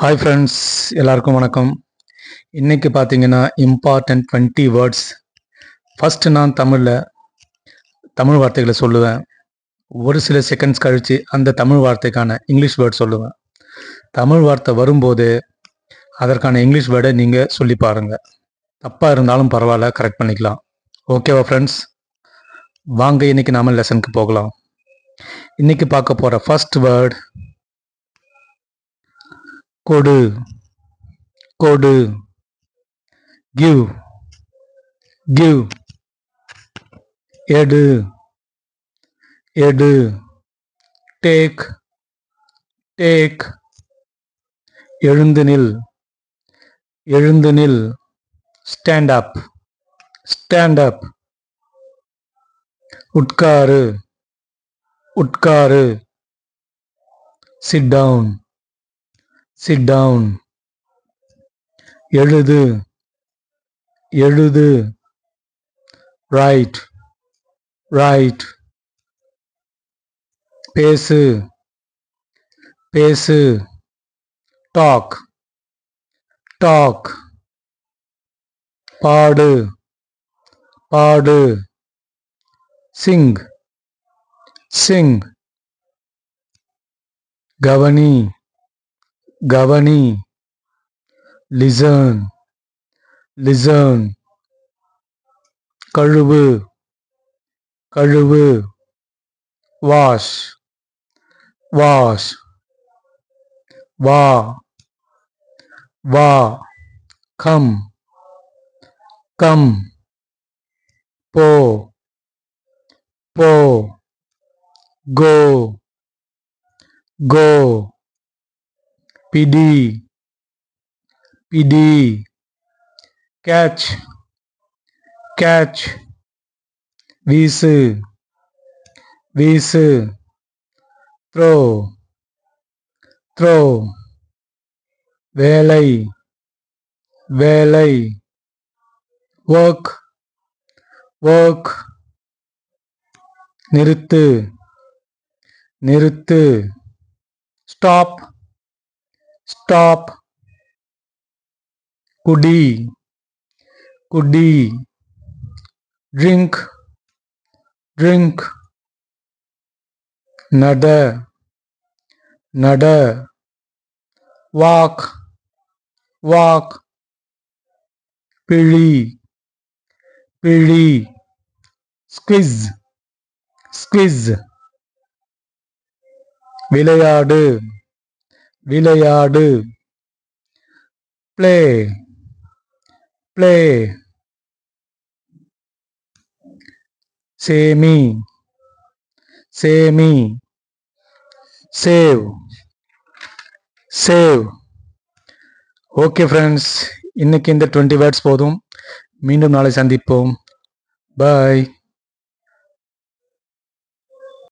Hi friends, எல்லாருக்கும் வணக்கம். இன்றைக்கி பார்த்தீங்கன்னா இம்பார்ட்டன்ட் 20 வேர்ட்ஸ். ஃபஸ்ட்டு நான் தமிழ் வார்த்தைகளை சொல்லுவேன். ஒரு சில செகண்ட்ஸ் கழித்து அந்த தமிழ் வார்த்தைக்கான இங்கிலீஷ் வேர்ட் சொல்லுவேன். தமிழ் வார்த்தை வரும்போது அதற்கான இங்கிலீஷ் வேர்டை நீங்கள் சொல்லி பாருங்கள். தப்பாக இருந்தாலும் பரவாயில்ல, கரெக்ட் பண்ணிக்கலாம். ஓகேவா ஃப்ரெண்ட்ஸ்? வாங்க இன்றைக்கி நாம லெசனுக்கு போகலாம். இன்றைக்கி பார்க்க போகிற ஃபர்ஸ்ட் வேர்ட் கொடு. கொடு. கிவ். கிவ். எடு. எடு. டேக். டேக். எழுந்து நில். எழுந்து நில். Stand up. Stand up. உட்காரு. உட்காரு. Sit down. Sit down. எழுது. எழுது. ரைட். ரைட். பேசு. பேசு. டாக். டாக். பாடு. பாடு. சிங். சிங். கவனி. கவனி. லிசன். லிசன். கழுவு. கழுவு. வாஷ். வாஷ். வா. வா. கம். கம். போ. போ. கோ. கோ. பிடி. பிடி. கேட்ச். கேட்ச். வீசு. வீசு. த்ரோ. த்ரோ. வேலை. வேலை. ஒர்க். ஒர்க். நிறுத்து. நிறுத்து. ஸ்டாப். ஸ்டாப். குடி. குடி. ட்ரிங்க். ட்ரிங்க். நட. நட. வாக். வாக். பிழி. பிழி. ஸ்குவிஸ். ஸ்குவிஸ். விளையாடு. விளையாடு. ப்ளே. ப்ளே. சேமி. சேமி. சேவ். சேவ். ஓகே ஃப்ரெண்ட்ஸ், இன்னைக்கு இந்த 20 வேர்ட்ஸ் போதும். மீண்டும் நாளை சந்திப்போம். பாய்.